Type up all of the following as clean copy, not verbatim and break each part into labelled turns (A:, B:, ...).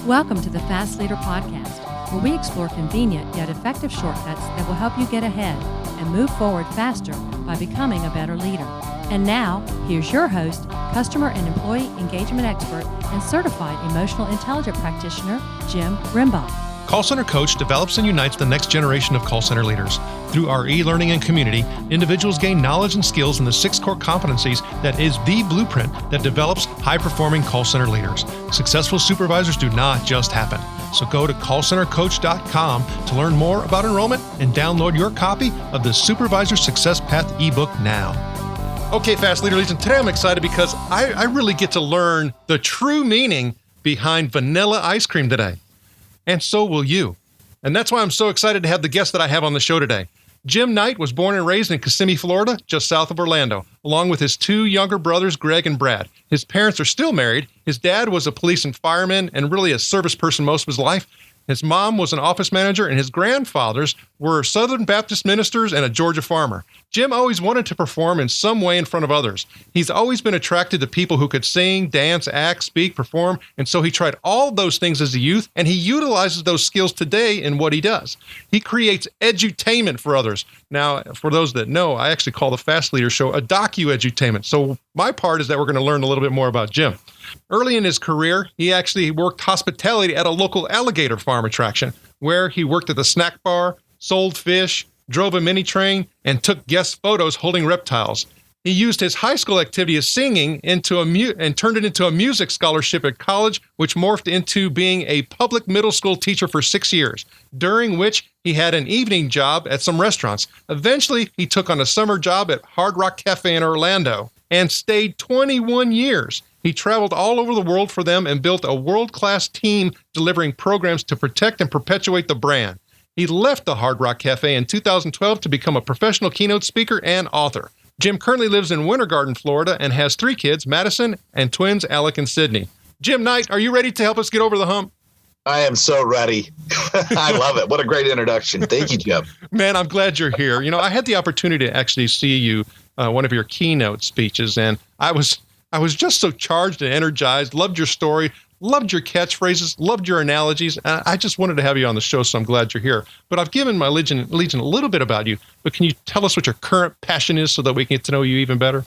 A: Welcome to the Fast Leader Podcast, where we explore convenient yet effective shortcuts that will help you get ahead and move forward faster by becoming a better leader. And now, here's your host, customer and employee engagement expert and certified emotional intelligence practitioner, Jim Rimbaugh.
B: Call Center Coach develops and unites the next generation of call center leaders. Through our e-learning and community, individuals gain knowledge and skills in the 6 core competencies that is the blueprint that develops high-performing call center leaders. Successful supervisors do not just happen. So go to callcentercoach.com to learn more about enrollment and download your copy of the Supervisor Success Path ebook now. Okay, Fast Leader Legion, today I'm excited because I really get to learn the true meaning behind vanilla ice cream today. And so will you. And that's why I'm so excited to have the guest that I have on the show today. Jim Knight was born and raised in Kissimmee, Florida, just south of Orlando, along with his 2 younger brothers, Greg and Brad. His parents are still married. His dad was a police and fireman and really a service person most of his life. His mom was an office manager, and his grandfathers were Southern Baptist ministers and a Georgia farmer. Jim always wanted to perform in some way in front of others. He's always been attracted to people who could sing, dance, act, speak, perform, and so he tried all those things as a youth, and he utilizes those skills today in what he does. He creates edutainment for others. Now, for those that know, I actually call the Fast Leader Show a docu-edutainment. So my part is that we're going to learn a little bit more about Jim. Early in his career, he actually worked hospitality at a local alligator farm attraction, where he worked at the snack bar, sold fish, drove a mini train, and took guest photos holding reptiles. He used his high school activity of singing and turned it into a music scholarship at college, which morphed into being a public middle school teacher for 6 years, during which he had an evening job at some restaurants. Eventually, he took on a summer job at Hard Rock Cafe in Orlando and stayed 21 years. He traveled all over the world for them and built a world-class team delivering programs to protect and perpetuate the brand. He left the Hard Rock Cafe in 2012 to become a professional keynote speaker and author. Jim currently lives in Winter Garden, Florida, and has 3 kids, Madison and twins Alec and Sydney. Jim Knight, are you ready to help us get over the hump?
C: I am so ready. I love it. What a great introduction. Thank you, Jim.
B: Man, I'm glad you're here. You know, I had the opportunity to actually see you, one of your keynote speeches, and I was just so charged and energized, loved your story, loved your catchphrases, loved your analogies. I just wanted to have you on the show, so I'm glad you're here. But I've given my Legion a little bit about you, but can you tell us what your current passion is so that we can get to know you even better?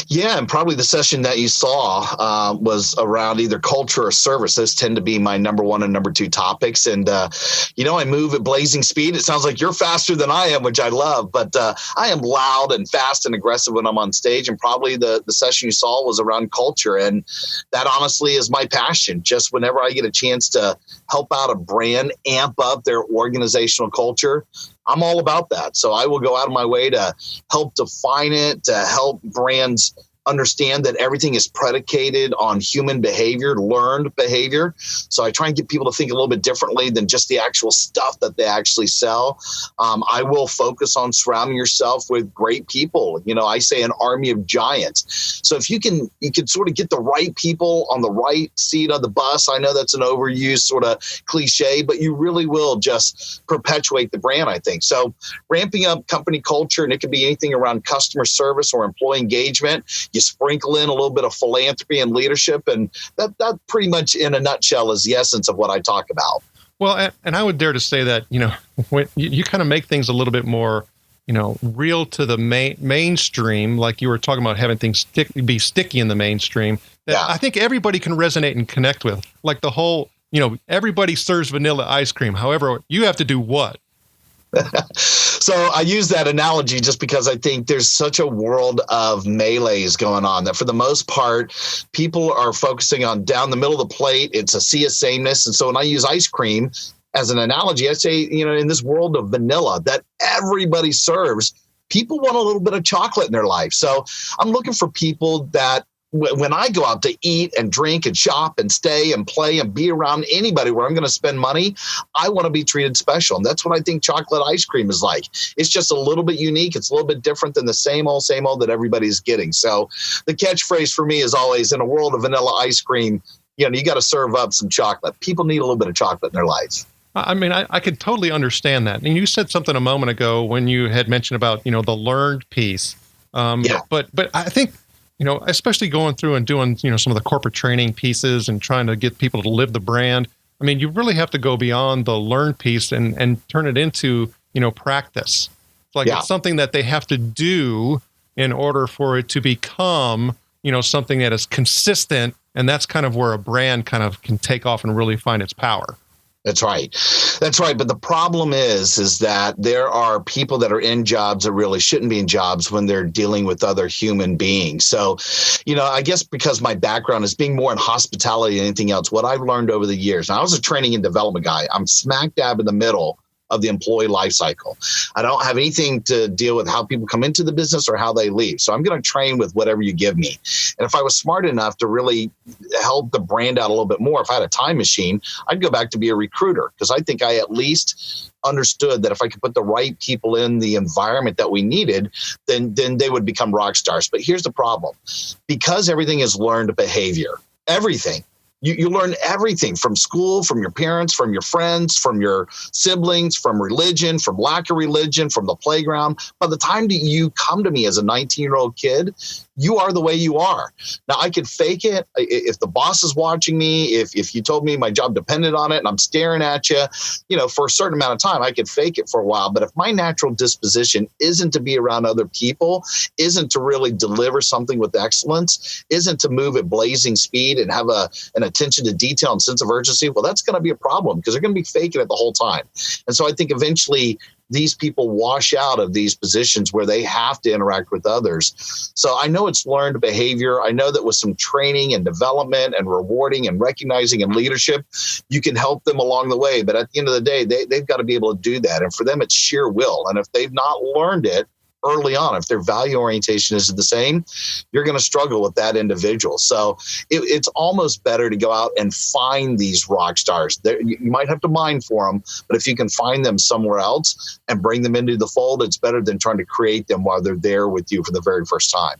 C: Yeah, and probably the session that you saw was around either culture or service. Those tend to be my number 1 and number 2 topics. And, I move at blazing speed. It sounds like you're faster than I am, which I love. But I am loud and fast and aggressive when I'm on stage. And probably the session you saw was around culture. And that honestly is my passion. Just whenever I get a chance to help out a brand, amp up their organizational culture, I'm all about that. So I will go out of my way to help define it, to help brands understand that everything is predicated on human behavior, learned behavior. So I try and get people to think a little bit differently than just the actual stuff that they actually sell. I will focus on surrounding yourself with great people. You know, I say an army of giants. So if you can sort of get the right people on the right seat of the bus. I know that's an overused sort of cliche, but you really will just perpetuate the brand, I think. So ramping up company culture, and it could be anything around customer service or employee engagement. You sprinkle in a little bit of philanthropy and leadership, and that pretty much in a nutshell is the essence of what I talk about.
B: Well, and I would dare to say that, when you kind of make things a little bit more, real to the mainstream, like you were talking about having things be sticky in the mainstream, that I think everybody can resonate and connect with. Like the whole, everybody serves vanilla ice cream. However, you have to do what?
C: So I use that analogy just because I think there's such a world of melees going on that for the most part, people are focusing on down the middle of the plate. It's a sea of sameness. And so when I use ice cream as an analogy, I say, in this world of vanilla that everybody serves, people want a little bit of chocolate in their life. So I'm looking for people that when I go out to eat and drink and shop and stay and play and be around anybody where I'm going to spend money, I want to be treated special. And that's what I think chocolate ice cream is like. It's just a little bit unique. It's a little bit different than the same old that everybody's getting. So the catchphrase for me is always, in a world of vanilla ice cream, you got to serve up some chocolate. People need a little bit of chocolate in their lives.
B: I mean, I could totally understand that. And you said something a moment ago when you had mentioned about, the learned piece. But I think especially going through and doing, some of the corporate training pieces and trying to get people to live the brand. I mean, you really have to go beyond the learn piece and turn it into, practice. It's something that they have to do in order for it to become, something that is consistent. And that's kind of where a brand kind of can take off and really find its power.
C: That's right. But the problem is that there are people that are in jobs that really shouldn't be in jobs when they're dealing with other human beings. So, I guess because my background is being more in hospitality than anything else, what I've learned over the years, and I was a training and development guy, I'm smack dab in the middle of the employee life cycle. I don't have anything to deal with how people come into the business or how they leave. So I'm going to train with whatever you give me. And if I was smart enough to really help the brand out a little bit more, if I had a time machine, I'd go back to be a recruiter, because I think I at least understood that if I could put the right people in the environment that we needed, then they would become rock stars. But here's the problem. Because everything is learned behavior, everything. You learn everything from school, from your parents, from your friends, from your siblings, from religion, from lack of religion, from the playground. By the time that you come to me as a 19-year-old kid, you are the way you are. Now, I could fake it if the boss is watching me, if you told me my job depended on it and I'm staring at you, for a certain amount of time, I could fake it for a while. But if my natural disposition isn't to be around other people, isn't to really deliver something with excellence, isn't to move at blazing speed and have an attention to detail and sense of urgency, well, that's going to be a problem, because they're going to be faking it the whole time. And so I think eventually these people wash out of these positions where they have to interact with others. So I know it's learned behavior. I know that with some training and development and rewarding and recognizing and leadership, you can help them along the way. But at the end of the day, they've got to be able to do that. And for them, it's sheer will. And if they've not learned it early on, if their value orientation isn't the same, you're going to struggle with that individual. So it's almost better to go out and find these rock stars. You might have to mine for them, but if you can find them somewhere else and bring them into the fold, it's better than trying to create them while they're there with you for the very first time.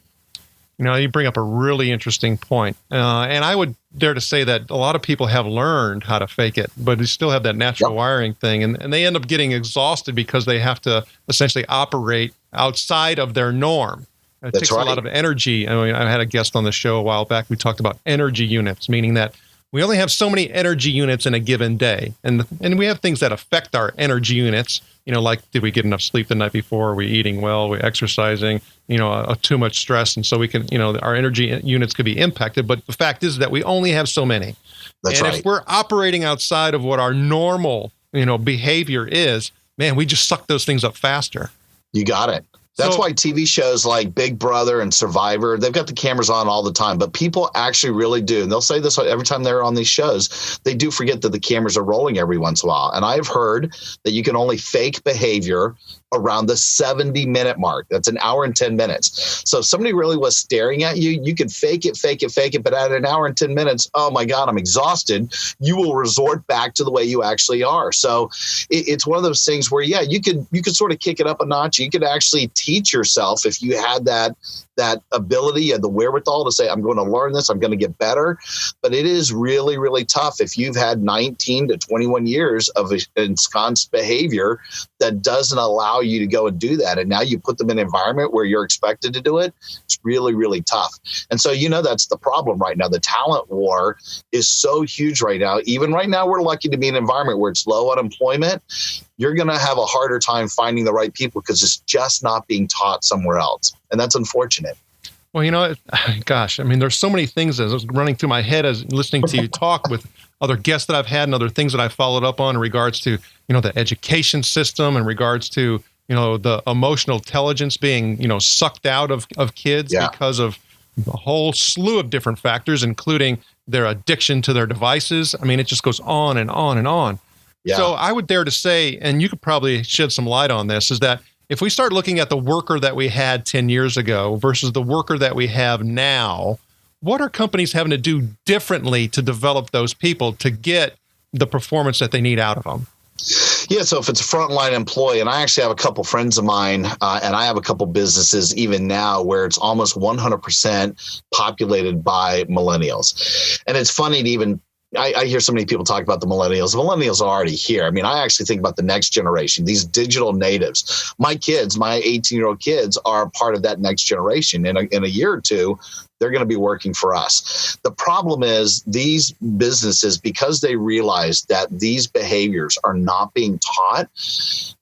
B: You bring up a really interesting point. And I would dare to say that a lot of people have learned how to fake it, but they still have that natural wiring thing. And they end up getting exhausted because they have to essentially operate outside of their norm. It takes a lot of energy. I mean, I had a guest on the show a while back. We talked about energy units, meaning that we only have so many energy units in a given day. And we have things that affect our energy units, like did we get enough sleep the night before? Are we eating well? Are we exercising? Too much stress. And so we can, our energy units could be impacted. But the fact is that we only have so many. And if we're operating outside of what our normal, behavior is, man, we just suck those things up faster.
C: You got it. That's why TV shows like Big Brother and Survivor, they've got the cameras on all the time, but people actually really do. And they'll say this every time they're on these shows, they do forget that the cameras are rolling every once in a while. And I've heard that you can only fake behavior around the 70-minute mark. That's an hour and 10 minutes. So if somebody really was staring at you, you could fake it. But at an hour and 10 minutes, oh my God, I'm exhausted. You will resort back to the way you actually are. So it's one of those things where, you could sort of kick it up a notch. You could actually teach yourself, if you had that ability and the wherewithal to say, I'm going to learn this, I'm going to get better. But it is really, really tough if you've had 19 to 21 years of ensconced behavior that doesn't allow you to go and do that. And now you put them in an environment where you're expected to do it. It's really, really tough. And so, that's the problem right now. The talent war is so huge right now. Even right now, we're lucky to be in an environment where it's low unemployment. You're going to have a harder time finding the right people because it's just not being taught somewhere else. And that's unfortunate.
B: Well, gosh, I mean, there's so many things that was running through my head as listening to you talk with other guests that I've had and other things that I followed up on in regards to, the education system, in regards to, the emotional intelligence being, sucked out of kids because of a whole slew of different factors, including their addiction to their devices. I mean, it just goes on and on and on. Yeah. So I would dare to say, and you could probably shed some light on this, is that if we start looking at the worker that we had 10 years ago versus the worker that we have now, what are companies having to do differently to develop those people to get the performance that they need out of them?
C: Yeah, so if it's a frontline employee, and I actually have a couple friends of mine, and I have a couple businesses even now where it's almost 100% populated by millennials. And it's funny to even I hear so many people talk about the millennials. The millennials are already here. I mean, I actually think about the next generation, these digital natives. My kids, my 18-year-old kids, are part of that next generation. In a year or two, they're going to be working for us. The problem is these businesses, because they realize that these behaviors are not being taught,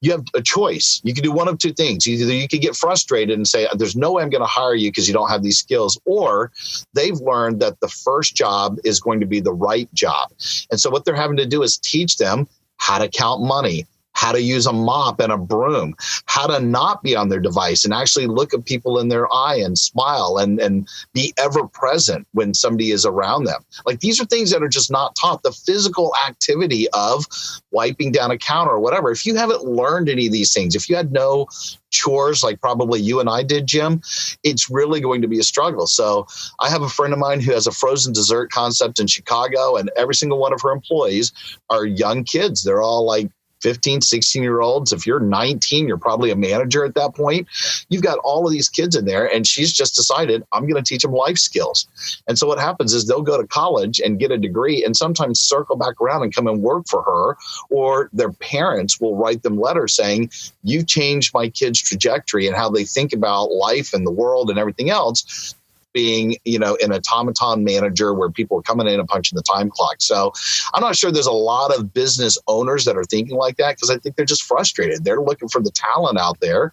C: you have a choice. You can do one of two things. Either you could get frustrated and say, there's no way I'm going to hire you because you don't have these skills, or they've learned that the first job is going to be the right job. And so what they're having to do is teach them how to count money, how to use a mop and a broom, how to not be on their device and actually look at people in their eye and smile and be ever present when somebody is around them. Like, these are things that are just not taught. The physical activity of wiping down a counter or whatever. If you haven't learned any of these things, if you had no chores like probably you and I did, Jim, it's really going to be a struggle. So I have a friend of mine who has a frozen dessert concept in Chicago, and every single one of her employees are young kids. They're all like 15, 16-year-olds. If you're 19, you're probably a manager at that point. You've got all of these kids in there, and she's just decided, I'm going to teach them life skills. And so what happens is they'll go to college and get a degree and sometimes circle back around and come and work for her, or their parents will write them letters saying, you've changed my kid's trajectory and how they think about life and the world and everything else, being, an automaton manager where people are coming in and punching the time clock. So I'm not sure there's a lot of business owners that are thinking like that, because I think they're just frustrated. They're looking for the talent out there,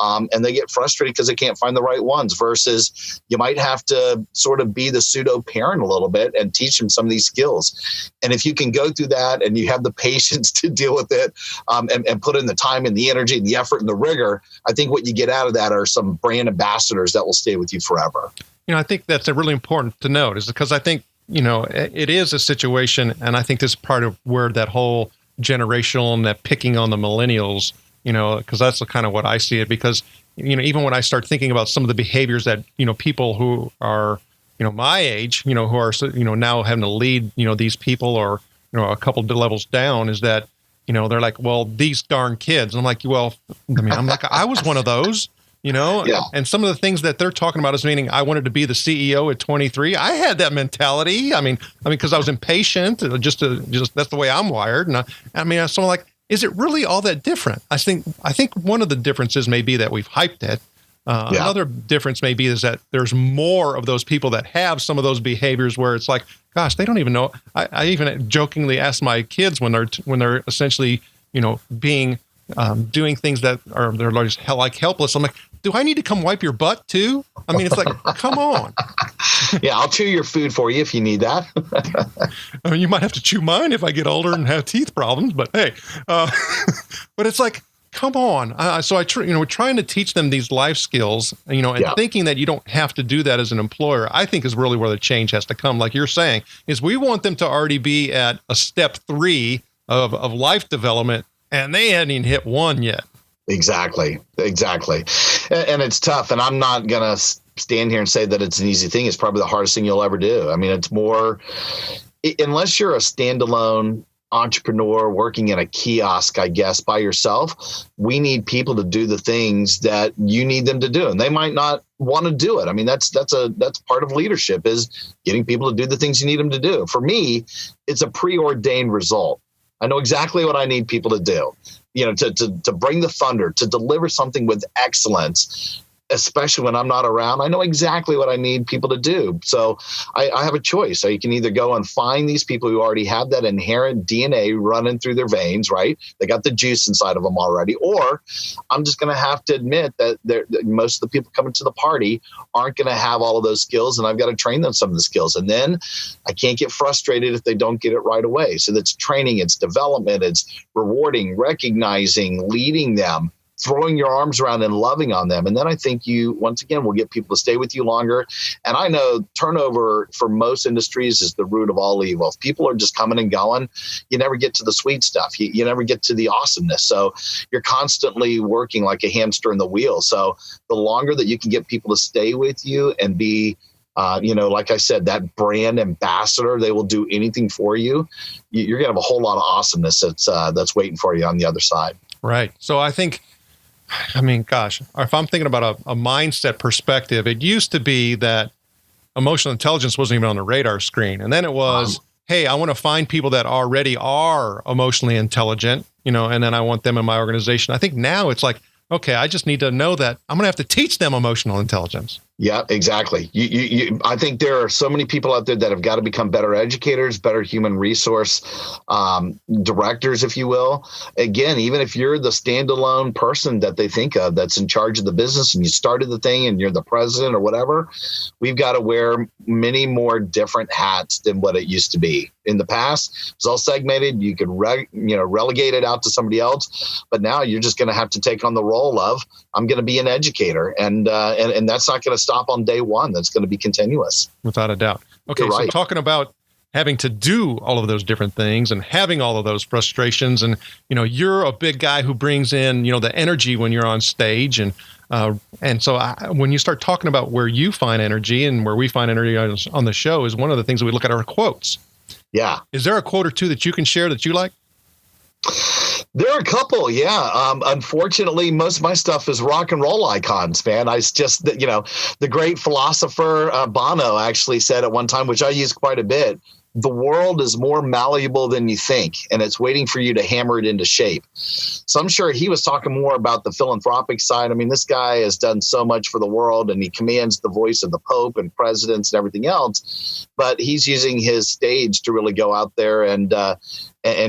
C: and they get frustrated because they can't find the right ones, versus you might have to sort of be the pseudo parent a little bit and teach them some of these skills. And if you can go through that and you have the patience to deal with it, and put in the time and the energy and the effort and the rigor, I think what you get out of that are some brand ambassadors that will stay with you forever.
B: I think that's really important to note, is because I think, it is a situation, and I think this is part of where that whole generational and that picking on the millennials, because that's kind of what I see it. Because, even when I start thinking about some of the behaviors that, people who are, my age, who are, now having to lead, these people, or, a couple of levels down, is that, they're like, well, these darn kids. And I'm like, well, I'm like, I was one of those.
C: Yeah.
B: And some of the things that they're talking about is meaning I wanted to be the CEO at 23. I had that mentality. Because I was impatient, just that's the way I'm wired. And so I'm like, is it really all that different? I think one of the differences may be that we've hyped it. Another difference may be is that there's more of those people that have some of those behaviors where it's like, gosh, they don't even know. I even jokingly ask my kids when they're essentially, being doing things that they're just like helpless. I'm like, do I need to come wipe your butt too? It's like, come on.
C: Yeah, I'll chew your food for you if you need that.
B: You might have to chew mine if I get older and have teeth problems, but hey, but it's like, come on. So we're trying to teach them these life skills, and thinking that you don't have to do that as an employer, I think is really where the change has to come. Like you're saying, is we want them to already be at a step 3 of life development, and they hadn't even hit 1 yet. Exactly.
C: And it's tough. And I'm not going to stand here and say that it's an easy thing. It's probably the hardest thing you'll ever do. It's more, unless you're a standalone entrepreneur working in a kiosk, I guess, by yourself, we need people to do the things that you need them to do. And they might not want to do it. That's part of leadership, is getting people to do the things you need them to do. For me, it's a preordained result. I know exactly what I need people to do, to bring the thunder, to deliver something with excellence, especially when I'm not around. I know exactly what I need people to do. So I have a choice. So you can either go and find these people who already have that inherent DNA running through their veins, right? They got the juice inside of them already. Or I'm just going to have to admit that most of the people coming to the party aren't going to have all of those skills, and I've got to train them some of the skills. And then I can't get frustrated if they don't get it right away. So that's training, it's development, it's rewarding, recognizing, leading them, throwing your arms around and loving on them. And then I think you, once again, will get people to stay with you longer. And I know turnover for most industries is the root of all evil. If people are just coming and going, you never get to the sweet stuff. You never get to the awesomeness. So you're constantly working like a hamster in the wheel. So the longer that you can get people to stay with you and be, like I said, that brand ambassador, they will do anything for you. You're going to have a whole lot of awesomeness that's waiting for you on the other side.
B: Right. So I think, gosh, if I'm thinking about a mindset perspective, it used to be that emotional intelligence wasn't even on the radar screen. And then it was, hey, I want to find people that already are emotionally intelligent, and then I want them in my organization. I think now it's like, okay, I just need to know that I'm going to have to teach them emotional intelligence.
C: Yeah, exactly. I think there are so many people out there that have got to become better educators, better human resource directors, if you will. Again, even if you're the standalone person that they think of that's in charge of the business and you started the thing and you're the president or whatever, we've got to wear many more different hats than what it used to be. In the past, it was all segmented. You could relegate it out to somebody else, but now you're just going to have to take on the role of I'm going to be an educator, and that's not going to stop on day one. That's going to be continuous,
B: without a doubt. Okay,
C: You're right.
B: So talking about having to do all of those different things and having all of those frustrations, and you're a big guy who brings in the energy when you're on stage, and so when you start talking about where you find energy and where we find energy on the show is one of the things that we look at our quotes.
C: Yeah.
B: Is there a quote or two that you can share that you like?
C: There are a couple, yeah. Unfortunately, most of my stuff is rock and roll icons, man. The great philosopher Bono actually said at one time, which I use quite a bit, the world is more malleable than you think, and it's waiting for you to hammer it into shape. So I'm sure he was talking more about the philanthropic side. I mean, this guy has done so much for the world, and he commands the voice of the Pope and presidents and everything else. But he's using his stage to really go out there and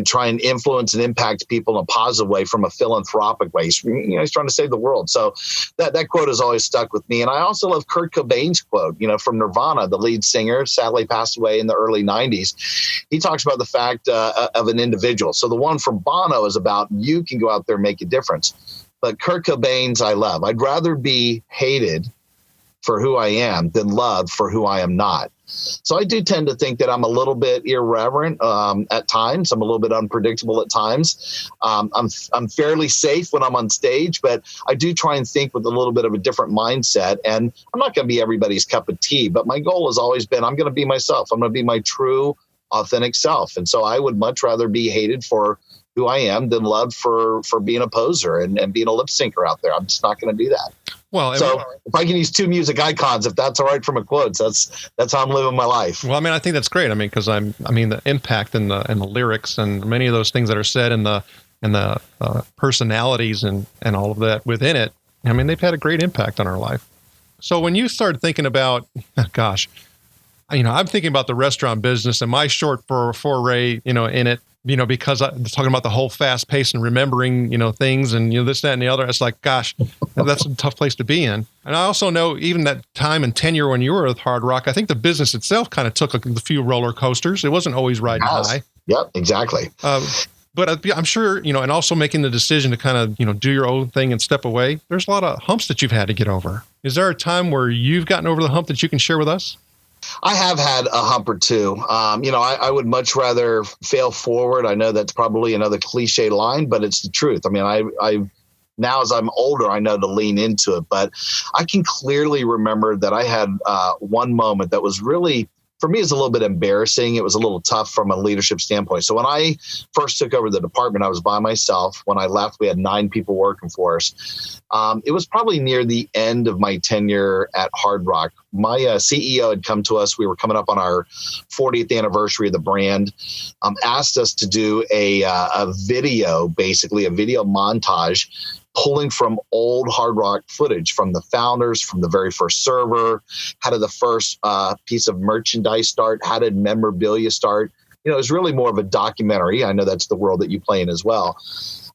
C: try and influence and impact people in a positive way from a philanthropic way. He's trying to save the world. So that quote has always stuck with me. And I also love Kurt Cobain's quote, from Nirvana, the lead singer, sadly passed away in the early 90s. He talks about the fact of an individual. So the one from Bono is about you can go out there and make a difference. But Kurt Cobain's I love. I'd rather be hated for who I am than loved for who I am not. So I do tend to think that I'm a little bit irreverent at times. I'm a little bit unpredictable at times. I'm fairly safe when I'm on stage, but I do try and think with a little bit of a different mindset. And I'm not going to be everybody's cup of tea, but my goal has always been I'm going to be myself. I'm going to be my true, authentic self. And so I would much rather be hated for who I am than loved for being a poser and being a lip syncer out there. I'm just not going to do that.
B: Well,
C: so if I can use two music icons, if that's all right from a quote, that's how I'm living my life.
B: Well, I think that's great. Because the impact and the lyrics and many of those things that are said and the personalities and all of that within it. They've had a great impact on our life. So when you start thinking about, gosh, I'm thinking about the restaurant business and my short foray, in it. Because I'm talking about the whole fast pace and remembering, things and, this, that, and the other. It's like, gosh, that's a tough place to be in. And I also know even that time and tenure when you were with Hard Rock, I think the business itself kind of took a few roller coasters. It wasn't always riding high.
C: Yep, exactly.
B: But I'm sure, and also making the decision to kind of, do your own thing and step away. There's a lot of humps that you've had to get over. Is there a time where you've gotten over the hump that you can share with us?
C: I have had a hump or two. I would much rather fail forward. I know that's probably another cliche line, but it's the truth. I now as I'm older, I know to lean into it, but I can clearly remember that I had one moment that was really, for me, it's a little bit embarrassing. It was a little tough from a leadership standpoint. So when I first took over the department, I was by myself. When I left, we had 9 people working for us. It was probably near the end of my tenure at Hard Rock. My CEO had come to us. We were coming up on our 40th anniversary of the brand, asked us to do a video, basically a video montage, pulling from old Hard Rock footage from the founders, from the very first server. How did the first piece of merchandise start? How did memorabilia start? It was really more of a documentary. I know that's the world that you play in as well.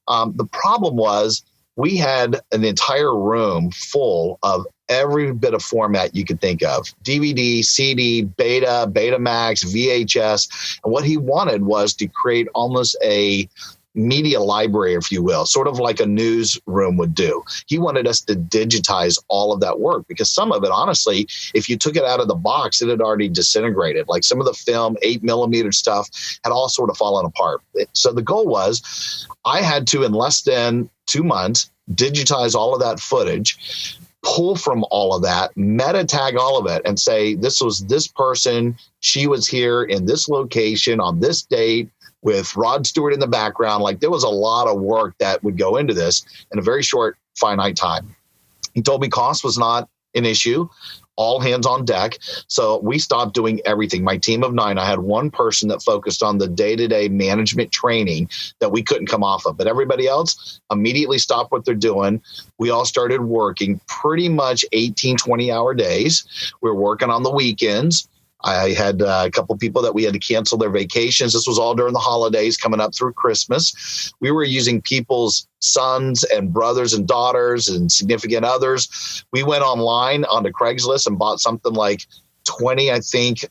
C: The problem was we had an entire room full of every bit of format you could think of: DVD, CD, Beta, Betamax, VHS. And what he wanted was to create almost a media library, if you will, sort of like a newsroom would do. He wanted us to digitize all of that work because some of it, honestly, if you took it out of the box, it had already disintegrated. Like some of the film, 8mm stuff had all sort of fallen apart. So the goal was I had to, in less than 2 months, digitize all of that footage, pull from all of that, meta tag all of it, and say, this was this person, she was here in this location on this date, with Rod Stewart in the background. Like there was a lot of work that would go into this in a very short, finite time. He told me cost was not an issue. all hands on deck. So we stopped doing everything. My team of 9, I had one person that focused on the day-to-day management training that we couldn't come off of, but everybody else immediately stopped what they're doing. We all started working pretty much 18, 20-hour days. We were working on the weekends. I had a couple people that we had to cancel their vacations. This was all during the holidays coming up through Christmas. We were using people's sons and brothers and daughters and significant others. We went online onto Craigslist and bought something like 20, I think,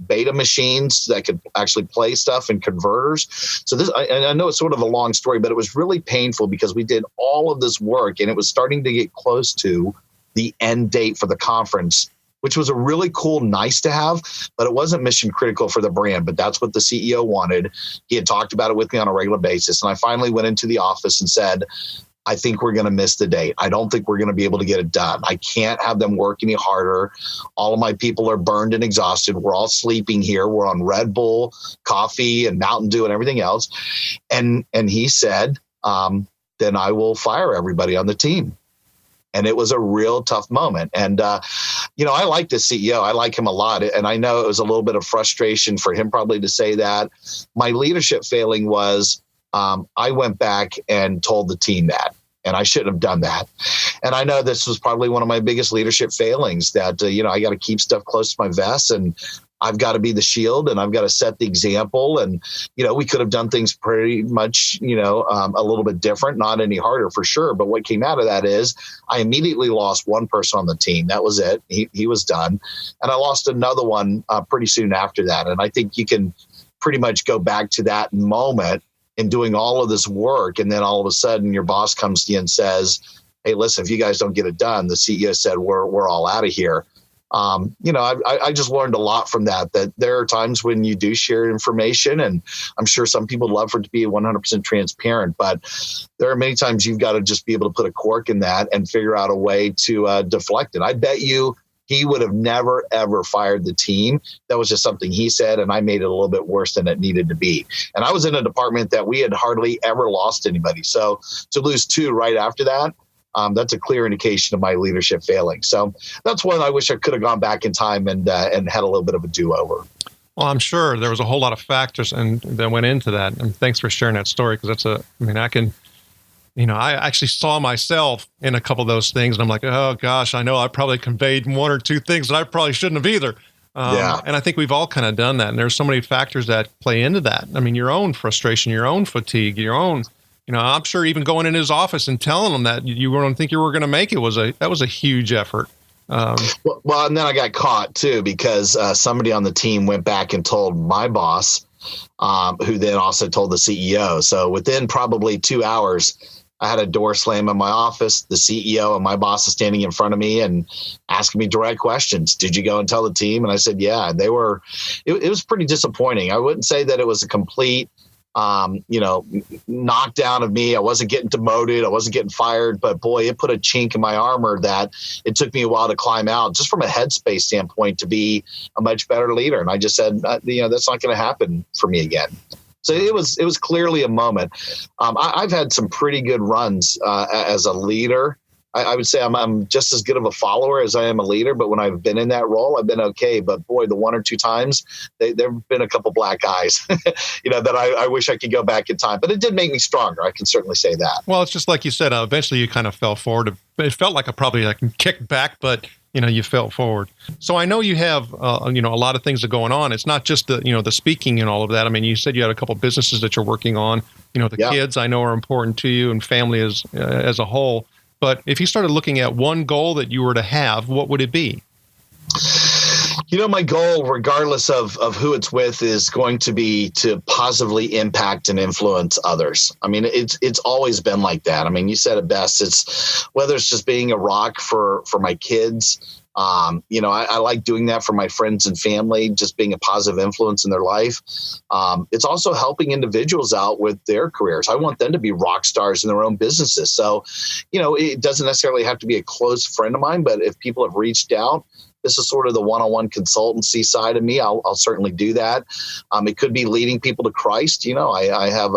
C: beta machines that could actually play stuff and converters. So this, I know it's sort of a long story, but it was really painful because we did all of this work and it was starting to get close to the end date for the conference, which was a really cool, nice to have, but it wasn't mission critical for the brand. But that's what the CEO wanted. He had talked about it with me on a regular basis. And I finally went into the office and said, I think we're going to miss the date. I don't think we're going to be able to get it done. I can't have them work any harder. All of my people are burned and exhausted. We're all sleeping here. We're on Red Bull, coffee, and Mountain Dew and everything else. And he said, then I will fire everybody on the team. And it was a real tough moment. And, I like the CEO. I like him a lot. And I know it was a little bit of frustration for him probably to say that. My leadership failing was I went back and told the team that. And I shouldn't have done that. And I know this was probably one of my biggest leadership failings that, I got to keep stuff close to my vest and I've got to be the shield and I've got to set the example. And, we could have done things pretty much, a little bit different, not any harder for sure. But what came out of that is I immediately lost one person on the team. That was it. He was done. And I lost another one pretty soon after that. And I think you can pretty much go back to that moment in doing all of this work. And then all of a sudden your boss comes to you and says, hey, listen, if you guys don't get it done, the CEO said, we're all out of here. I just learned a lot from that there are times when you do share information, and I'm sure some people love for it to be 100% transparent, but there are many times you've got to just be able to put a cork in that and figure out a way to deflect it. I bet you he would have never, ever fired the team. That was just something he said, and I made it a little bit worse than it needed to be. And I was in a department that we had hardly ever lost anybody. So to lose 2 right after that, that's a clear indication of my leadership failing. So that's one I wish I could have gone back in time and had a little bit of a do-over.
B: Well, I'm sure there was a whole lot of factors that went into that. And thanks for sharing that story, because I actually saw myself in a couple of those things, and I'm like, oh gosh, I know I probably conveyed 1 or 2 things that I probably shouldn't have either. And I think we've all kind of done that. And there's so many factors that play into that. I mean, your own frustration, your own fatigue, your own, I'm sure even going in his office and telling him that you don't think you were going to make it was a huge effort.
C: Well, and then I got caught too, because somebody on the team went back and told my boss, who then also told the CEO. So within probably 2 hours, I had a door slam in my office. The CEO and my boss is standing in front of me and asking me direct questions. Did you go and tell the team? And I said, yeah. And it was pretty disappointing. I wouldn't say that it was a complete, knockdown of me. I wasn't getting demoted. I wasn't getting fired, but boy, it put a chink in my armor that it took me a while to climb out, just from a headspace standpoint, to be a much better leader. And I just said, that's not going to happen for me again. So it was clearly a moment. I've had some pretty good runs as a leader. I would say I'm just as good of a follower as I am a leader, but when I've been in that role, I've been okay. But boy, the 1 or 2 times, there have been a couple black eyes, that I wish I could go back in time. But it did make me stronger. I can certainly say that.
B: Well, it's just like you said, eventually you kind of fell forward. It felt like I kicked back, but you fell forward. So I know you have, a lot of things that are going on. It's not just the speaking and all of that. I mean, you said you had a couple of businesses that you're working on. Kids I know are important to you, and family as a whole. But if you started looking at one goal that you were to have, what would it be?
C: My goal, regardless of who it's with, is going to be to positively impact and influence others. I mean, it's always been like that. I mean, you said it best. It's whether it's just being a rock for my kids. I like doing that for my friends and family, just being a positive influence in their life. It's also helping individuals out with their careers. I want them to be rock stars in their own businesses. So, it doesn't necessarily have to be a close friend of mine, but if people have reached out, this is sort of the one-on-one consultancy side of me. I'll certainly do that. It could be leading people to Christ. I have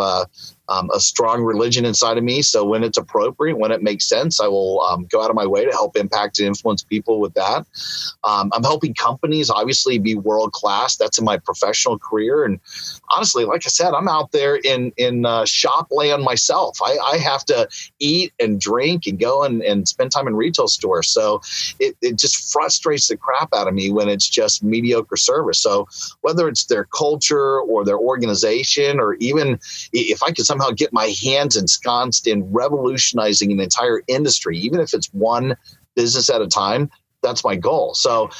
C: a strong religion inside of me. So when it's appropriate, when it makes sense, I will go out of my way to help impact and influence people with that. I'm helping companies obviously be world-class. That's in my professional career. And honestly, like I said, I'm out there in shop land myself. I have to eat and drink and go and spend time in retail stores. So it just frustrates the crap out of me when it's just mediocre service. So whether it's their culture or their organization, or even if I could somehow get my hands ensconced in revolutionizing an entire industry, even if it's one business at a time, that's my goal. So,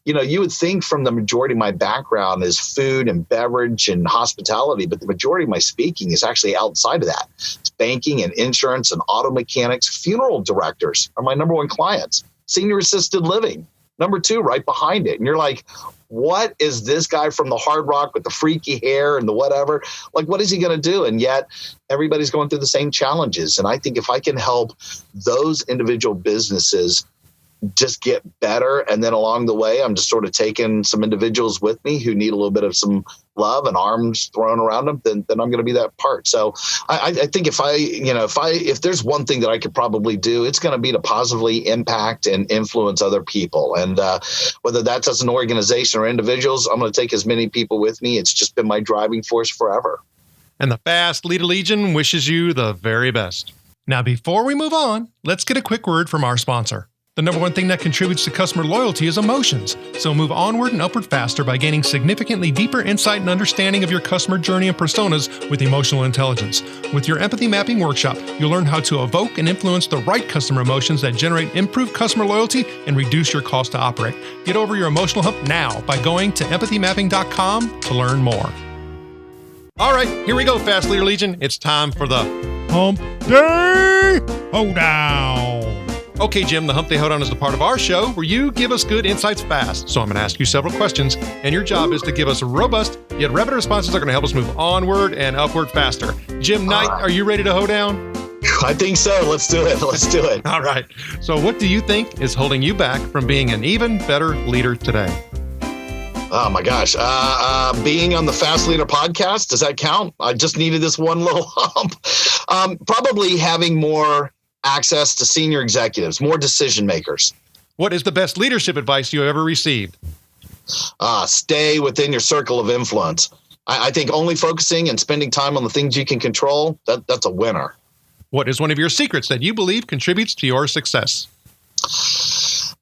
C: you would think from the majority of my background is food and beverage and hospitality, but the majority of my speaking is actually outside of that. It's banking and insurance and auto mechanics. Funeral directors are my number one clients. Senior assisted living, number two, right behind it. And you're like, what is this guy from the Hard Rock with the freaky hair and the whatever? Like, what is he going to do? And yet everybody's going through the same challenges. And I think if I can help those individual businesses just get better, and then along the way, I'm just sort of taking some individuals with me who need a little bit of some love and arms thrown around them, then I'm going to be that part. So I think if there's one thing that I could probably do, it's going to be to positively impact and influence other people. And whether that's as an organization or individuals, I'm going to take as many people with me. It's just been my driving force forever.
B: And the Fast Leader Legion wishes you the very best. Now, before we move on, let's get a quick word from our sponsor. The number one thing that contributes to customer loyalty is emotions. So move onward and upward faster by gaining significantly deeper insight and understanding of your customer journey and personas with emotional intelligence. With your empathy mapping workshop, you'll learn how to evoke and influence the right customer emotions that generate improved customer loyalty and reduce your cost to operate. Get over your emotional hump now by going to empathymapping.com to learn more. All right, here we go, Fast Leader Legion. It's time for the Hump Day Hoedown. Okay, Jim, the Hump Day Hoedown is the part of our show where you give us good insights fast. So I'm going to ask you several questions, and your job is to give us robust yet relevant responses that are going to help us move onward and upward faster. Jim Knight, are you ready to hoe down?
C: I think so. Let's do it.
B: All right. So what do you think is holding you back from being an even better leader today?
C: Oh my gosh. Being on the Fast Leader podcast, does that count? I just needed this one little hump. Probably having more access to senior executives, more decision makers.
B: What is the best leadership advice you have ever received?
C: Stay within your circle of influence. I think only focusing and spending time on the things you can control, that's a winner.
B: What is one of your secrets that you believe contributes to your success?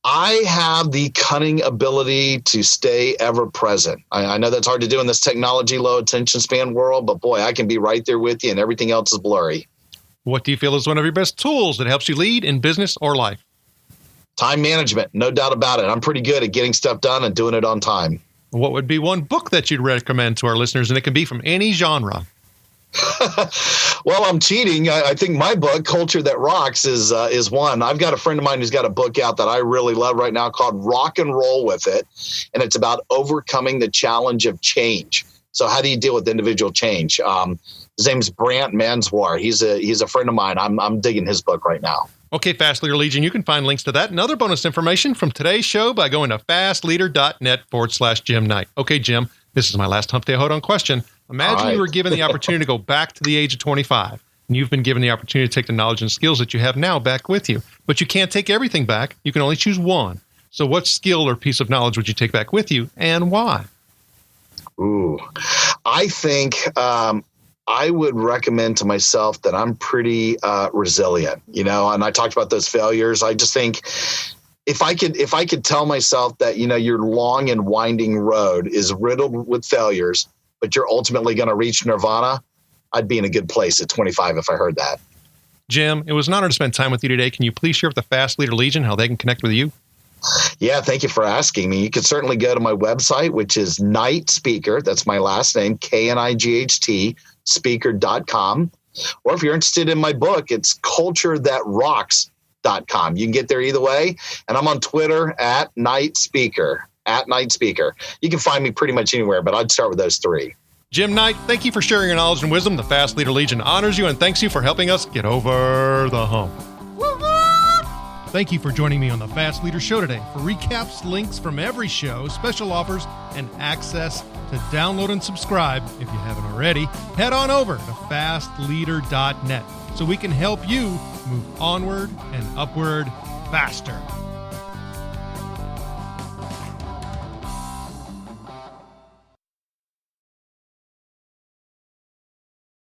C: I have the cunning ability to stay ever present. I know that's hard to do in this technology, low attention span world, but boy, I can be right there with you and everything else is blurry.
B: What do you feel is one of your best tools that helps you lead in business or life?
C: Time management, no doubt about it. I'm pretty good at getting stuff done and doing it on time.
B: What would be one book that you'd recommend to our listeners? And it can be from any genre.
C: Well, I'm cheating. I think my book, Culture That Rocks, is one. I've got a friend of mine who's got a book out that I really love right now called Rock and Roll With It. And it's about overcoming the challenge of change. So how do you deal with individual change? His name's Brant Mansour. He's a friend of mine. I'm digging his book right now.
B: Okay, Fast Leader Legion, you can find links to that and other bonus information from today's show by going to fastleader.net/Jim Knight. Okay, Jim, this is my last Hump Day Hoedown question. Imagine you were given the opportunity to go back to the age of 25, and you've been given the opportunity to take the knowledge and skills that you have now back with you. But you can't take everything back. You can only choose one. So what skill or piece of knowledge would you take back with you, and why?
C: Ooh, I think I would recommend to myself that I'm pretty resilient, and I talked about those failures. I just think if I could tell myself that, your long and winding road is riddled with failures, but you're ultimately going to reach nirvana, I'd be in a good place at 25 if I heard that.
B: Jim, it was an honor to spend time with you today. Can you please share with the Fast Leader Legion how they can connect with you?
C: Yeah, thank you for asking me. You can certainly go to my website, which is Knight Speaker. That's my last name, KNIGHT, speaker.com. Or if you're interested in my book, it's culturethatrocks.com. You can get there either way. And I'm on Twitter at Knight Speaker. You can find me pretty much anywhere, but I'd start with those three.
B: Jim Knight, thank you for sharing your knowledge and wisdom. The Fast Leader Legion honors you and thanks you for helping us get over the hump. Thank you for joining me on the Fast Leader Show today. For recaps, links from every show, special offers, and access to download and subscribe, if you haven't already, head on over to fastleader.net so we can help you move onward and upward faster.